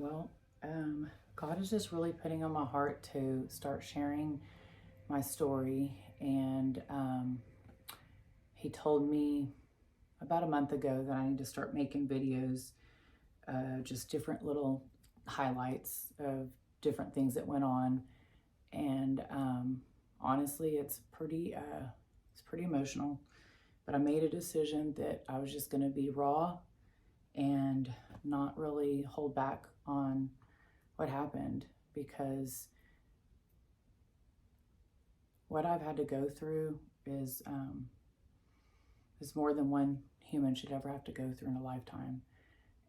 Well, God is just really putting on my heart to start sharing my story. And He told me about a month ago that I need to start making videos, just different little highlights of different things that went on. And honestly, it's pretty emotional. But I made a decision that I was just going to be raw and not really hold back on what happened, because what I've had to go through is more than one human should ever have to go through in a lifetime,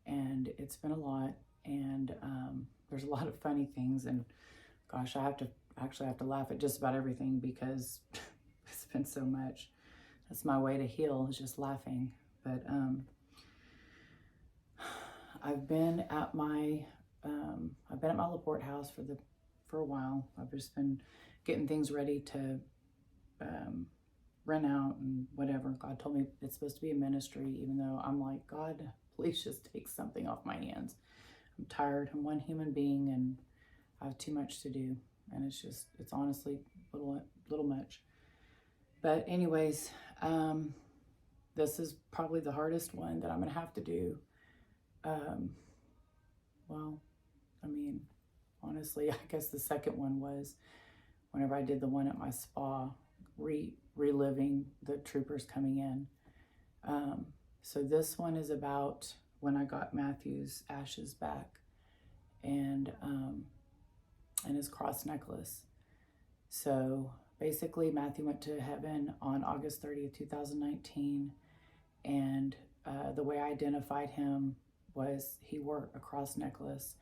and it's been a lot. And there's a lot of funny things, and gosh, I have to laugh at just about everything because it's been so much. That's my way to heal, is just laughing. But I've been at my Laporte house for a while. I've just been getting things ready to rent out and whatever. God told me it's supposed to be a ministry, even though I'm like, God, please just take something off my hands. I'm tired. I'm one human being and I have too much to do. And it's honestly little much. But anyways, this is probably the hardest one that I'm going to have to do. Well, I mean, honestly, I guess the second one was whenever I did the one at my spa, reliving the troopers coming in. So this one is about when I got Matthew's ashes back and his cross necklace. So basically, Matthew went to heaven on August 30th, 2019. And the way I identified him was he wore a cross necklace.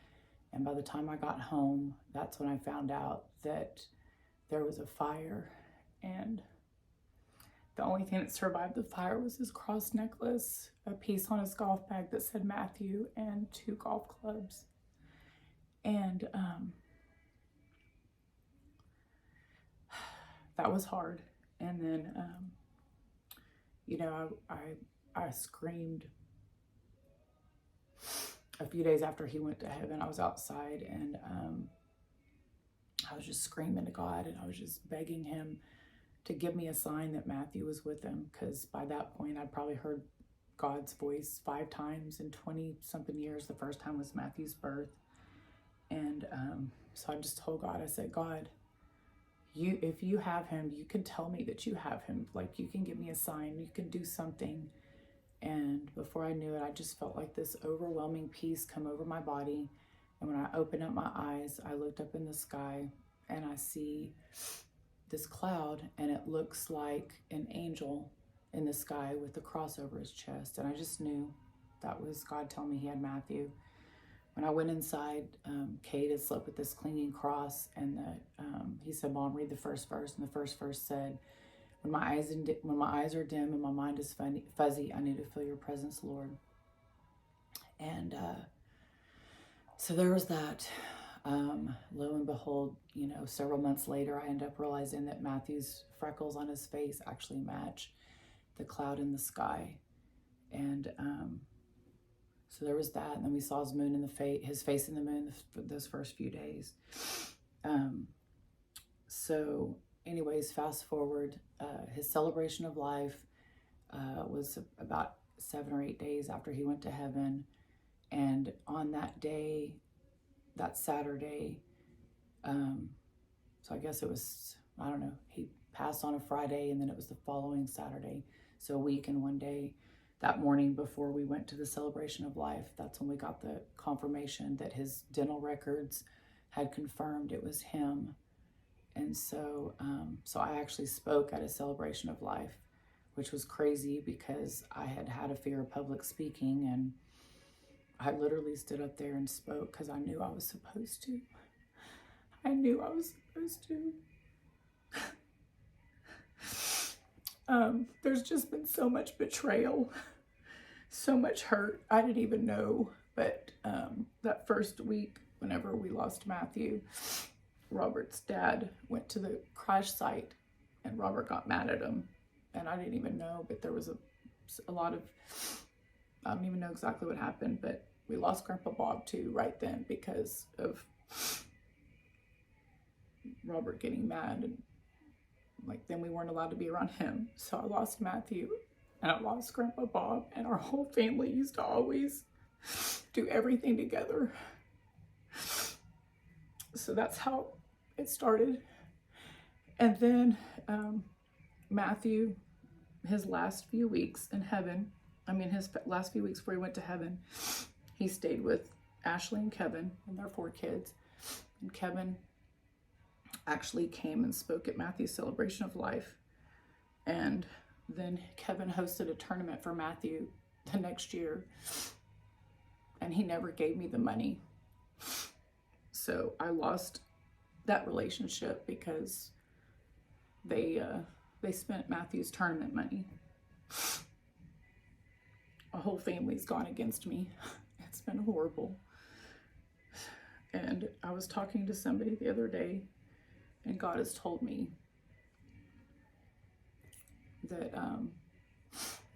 And by the time I got home, that's when I found out that there was a fire. And the only thing that survived the fire was his cross necklace, a piece on his golf bag that said Matthew, and 2 golf clubs. And that was hard. And then, I screamed a few days after he went to heaven. I was outside and I was just screaming to God, and I was just begging him to give me a sign that Matthew was with him, because by that point I'd probably heard God's voice 5 times in 20 something years. The first time was Matthew's birth. And so I just told God, I said, God, if you have him, you can tell me that you have him. Like, you can give me a sign, you can do something. And before I knew it, I just felt like this overwhelming peace come over my body. And when I opened up my eyes, I looked up in the sky and I see this cloud, and it looks like an angel in the sky with the cross over his chest. And I just knew that was God telling me he had Matthew. When I went inside, Cade had slept with this clinging cross, and he said, Mom, read the first verse. And the first verse said, when my eyes are dim and my mind is fuzzy, I need to feel your presence, Lord. And so there was that. Lo and behold, several months later, I end up realizing that Matthew's freckles on his face actually match the cloud in the sky. And so there was that. And then we saw his moon in his face in the moon those first few days. So anyways, fast forward, his celebration of life was about 7 or 8 days after he went to heaven. And on that day, that Saturday, so I guess it was, I don't know, he passed on a Friday, and then it was the following Saturday. So a week and 1 day. That morning before we went to the celebration of life, that's when we got the confirmation that his dental records had confirmed it was him. And so, so I actually spoke at a celebration of life, which was crazy because I had a fear of public speaking, and I literally stood up there and spoke because I knew I was supposed to. I knew I was supposed to. There's just been so much betrayal, so much hurt. I didn't even know, but that first week, whenever we lost Matthew, Robert's dad went to the crash site, and Robert got mad at him, and I didn't even know, but there was a lot of, I don't even know exactly what happened, but we lost Grandpa Bob too right then because of Robert getting mad, and like then we weren't allowed to be around him. So I lost Matthew and I lost Grandpa Bob, and our whole family used to always do everything together. So that's how it started. And then Matthew, his last few weeks in heaven, his last few weeks before he went to heaven, he stayed with Ashley and Kevin and their 4 kids. And Kevin actually came and spoke at Matthew's celebration of life. And then Kevin hosted a tournament for Matthew the next year, and he never gave me the money. So I lost that relationship because they spent Matthew's tournament money. A whole family's gone against me. It's been horrible. And I was talking to somebody the other day, and God has told me that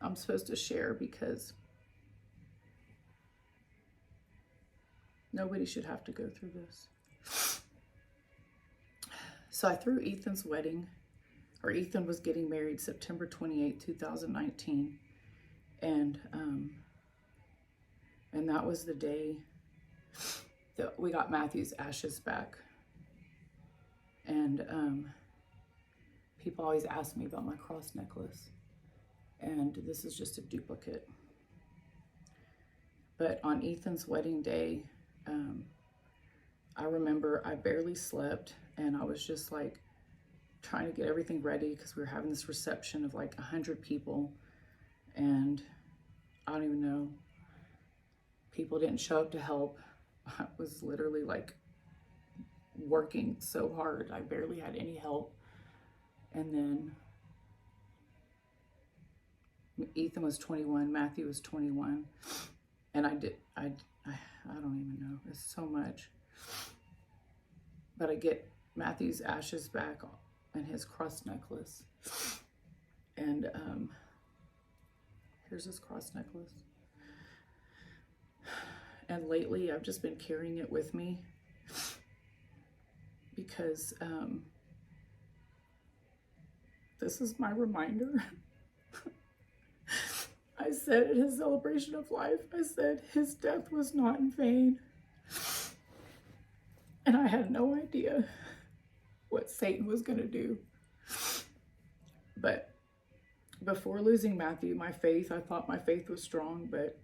I'm supposed to share because nobody should have to go through this. So I threw Ethan's wedding, or Ethan was getting married September 28, 2019. And that was the day that we got Matthew's ashes back. And people always ask me about my cross necklace, and this is just a duplicate. But on Ethan's wedding day, I remember I barely slept, and I was just like trying to get everything ready because we were having this reception of like 100 people, and I don't even know, people didn't show up to help. I was literally like working so hard. I barely had any help. And then Ethan was 21, Matthew was 21. And I don't even know, it's so much. But I get Matthew's ashes back and his cross necklace. And here's his cross necklace. And lately I've just been carrying it with me because this is my reminder. I said at his celebration of life, I said his death was not in vain. And I had no idea what Satan was going to do. But before losing Matthew, I thought my faith was strong, but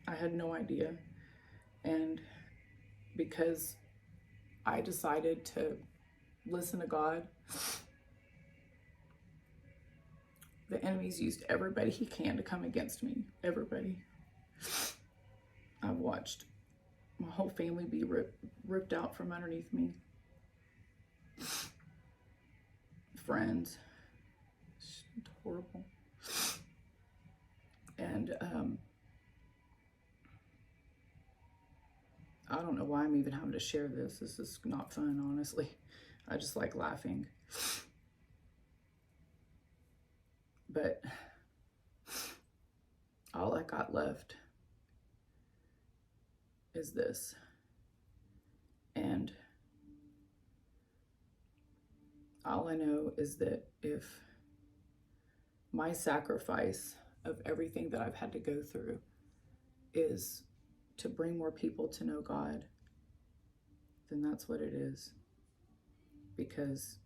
I had no idea. And because I decided to listen to God, the enemy's used everybody he can to come against me. Everybody. I've watched my whole family be ripped out from underneath me. Friends. It's horrible. And I don't know why I'm even having to share this. This is not fun, honestly. I just like laughing. But all I got left is this. And all I know is that if my sacrifice of everything that I've had to go through is to bring more people to know God, then that's what it is. Because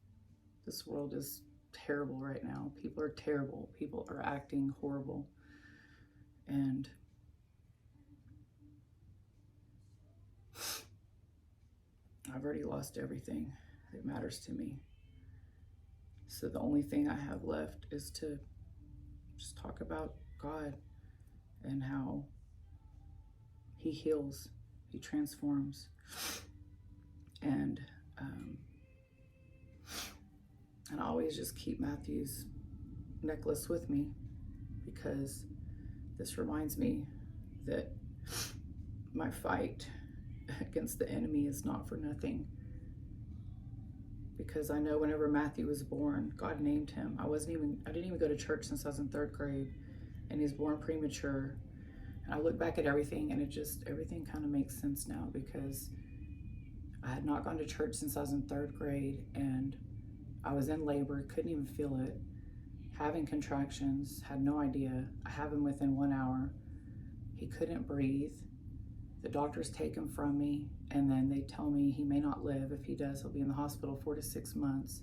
this world is terrible right now. People are terrible. People are acting horrible. And I've already lost everything that matters to me. So the only thing I have left is to just talk about God and how He heals, He transforms. And I always just keep Matthew's necklace with me because this reminds me that my fight against the enemy is not for nothing. Because I know whenever Matthew was born, God named him. I didn't even go to church since I was in 3rd grade, and he was born premature. And I look back at everything, and everything kind of makes sense now, because I had not gone to church since I was in 3rd grade, and I was in labor, couldn't even feel it, having contractions, had no idea. I have him within 1 hour. He couldn't breathe. The doctors take him from me, and then they tell me he may not live. If he does, he'll be in the hospital 4 to 6 months.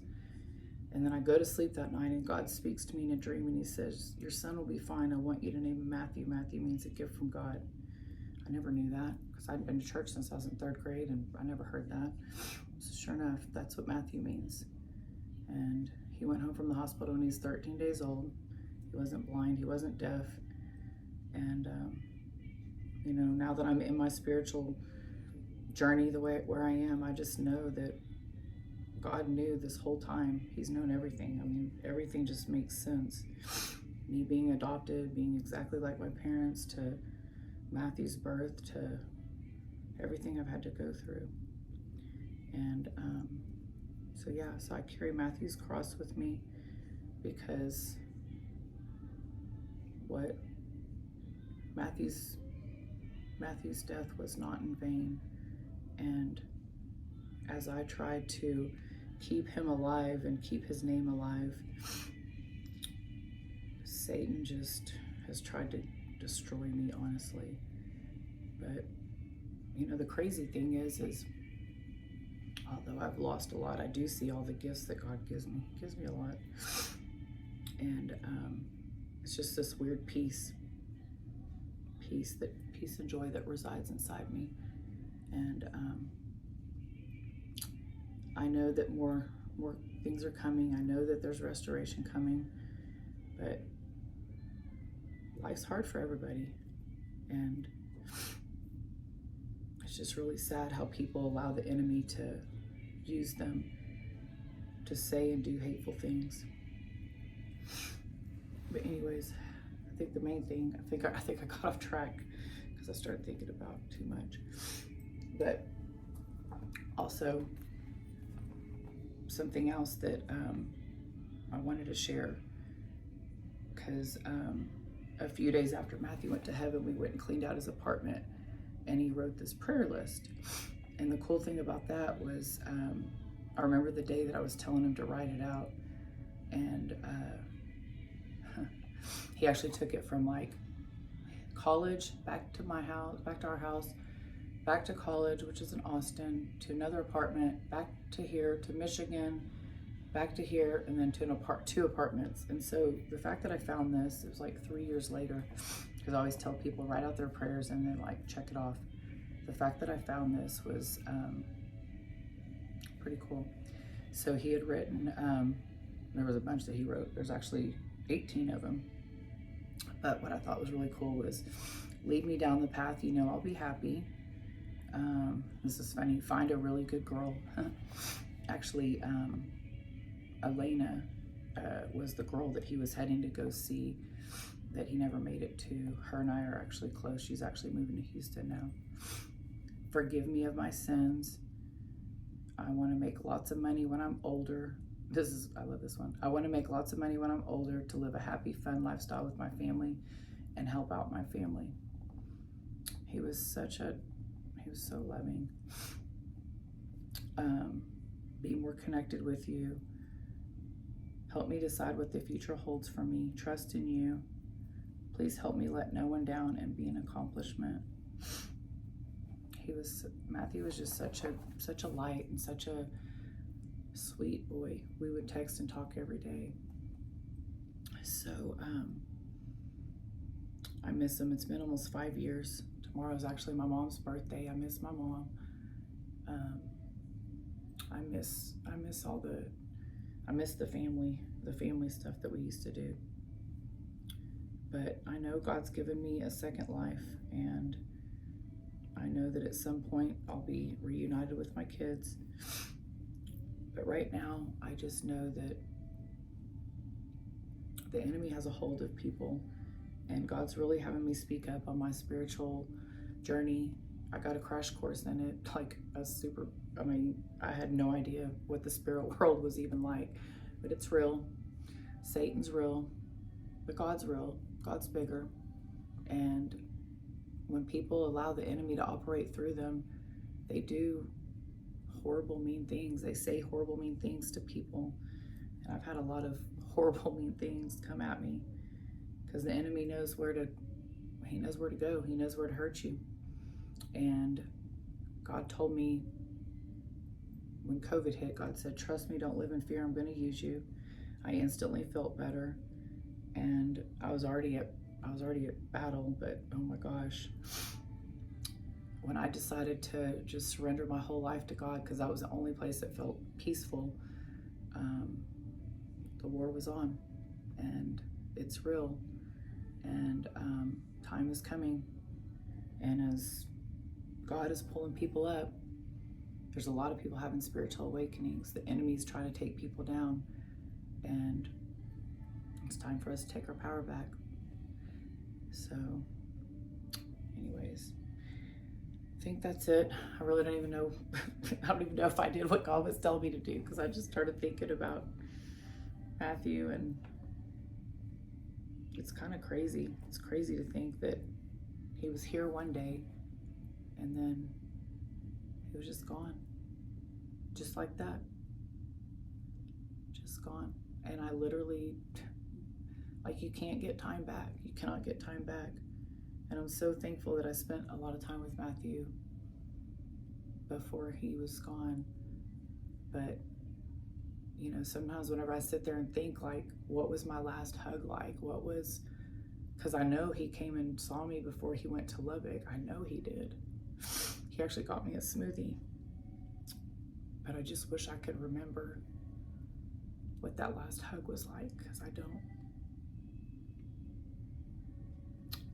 And then I go to sleep that night, and God speaks to me in a dream, and he says, your son will be fine. I want you to name him Matthew. Matthew means a gift from God. I never knew that, because I hadn't been to church since I was in 3rd grade, and I never heard that. So sure enough, that's what Matthew means. And he went home from the hospital when he was 13 days old. He wasn't blind, he wasn't deaf. And you know, now that I'm in my spiritual journey where I am, I just know that God knew this whole time. He's known everything. I mean, everything just makes sense. Me being adopted, being exactly like my parents, to Matthew's birth, to everything I've had to go through. And so yeah, so I carry Matthew's cross with me, because what Matthew's death was not in vain. And as I tried to keep him alive and keep his name alive, Satan just has tried to destroy me, honestly. But you know, the crazy thing is although I've lost a lot, I do see all the gifts that God gives me. He gives me a lot. And it's just this weird peace and joy that resides inside me. And I know that more things are coming. I know that there's restoration coming, but life's hard for everybody. And it's just really sad how people allow the enemy to use them to say and do hateful things. But anyways, I think the main thing, I think I got off track because I started thinking about too much. But also something else that I wanted to share, because a few days after Matthew went to heaven, we went and cleaned out his apartment, and he wrote this prayer list. And the cool thing about that was, I remember the day that I was telling him to write it out, and he actually took it from like college back to my house, back to our house, back to college, which is in Austin, to another apartment, back to here, to Michigan, back to here, and then to two apartments. And so the fact that I found this, it was like 3 years later, because I always tell people write out their prayers and then like check it off. The fact that I found this was pretty cool. So he had written, there was a bunch that he wrote. There's actually 18 of them. But what I thought was really cool was, lead me down the path, you know, I'll be happy. This is funny, find a really good girl. Actually, Elena was the girl that he was heading to go see, that he never made it to. Her and I are actually close. She's actually moving to Houston now. Forgive me of my sins. I want to make lots of money when I'm older. I love this one. I want to make lots of money when I'm older to live a happy, fun lifestyle with my family and help out my family. He was so loving. Be more connected with you. Help me decide what the future holds for me. Trust in you. Please help me let no one down and be an accomplishment. Matthew was just such a light and such a sweet boy. We would text and talk every day. So I miss him. It's been almost 5 years. Tomorrow's actually my mom's birthday. I miss my mom. I miss the family stuff that we used to do. But I know God's given me a second life, and I know that at some point I'll be reunited with my kids. But right now, I just know that the enemy has a hold of people, and God's really having me speak up on my spiritual journey. I got a crash course in it, like I had no idea what the spirit world was even like, but it's real. Satan's real, but God's real. God's bigger. And when people allow the enemy to operate through them, they do horrible, mean things. They say horrible, mean things to people. And I've had a lot of horrible, mean things come at me because the enemy knows where to, he knows where to go. He knows where to hurt you. And God told me when COVID hit, God said, trust me, don't live in fear. I'm going to use you. I instantly felt better. And I was already at battle, but oh my gosh, when I decided to just surrender my whole life to God, because that was the only place that felt peaceful, the war was on, and it's real, and time is coming, and as God is pulling people up, there's a lot of people having spiritual awakenings. The enemy's trying to take people down, and it's time for us to take our power back. So anyways, I think that's it. I really don't even know. I don't even know if I did what God was telling me to do, because I just started thinking about Matthew, and it's kind of crazy. It's crazy to think that he was here one day and then he was just gone. Just like that. Just gone. And I literally, like, you can't get time back. You cannot get time back. And I'm so thankful that I spent a lot of time with Matthew before he was gone. But, you know, sometimes whenever I sit there and think, like, what was my last hug like? What was, because I know he came and saw me before he went to Lubbock. I know he did. He actually got me a smoothie. But I just wish I could remember what that last hug was like, because I don't.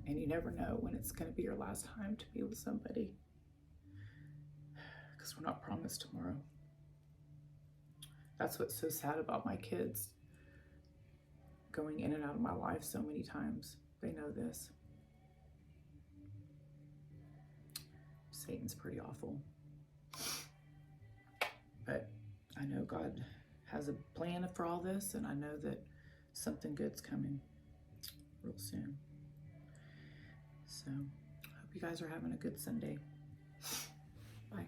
And you never know when it's going to be your last time to be with somebody, because we're not promised tomorrow. That's what's so sad about my kids going in and out of my life so many times. They know this. Satan's pretty awful. But I know God has a plan for all this, and I know that something good's coming real soon. So I hope you guys are having a good Sunday. Bye.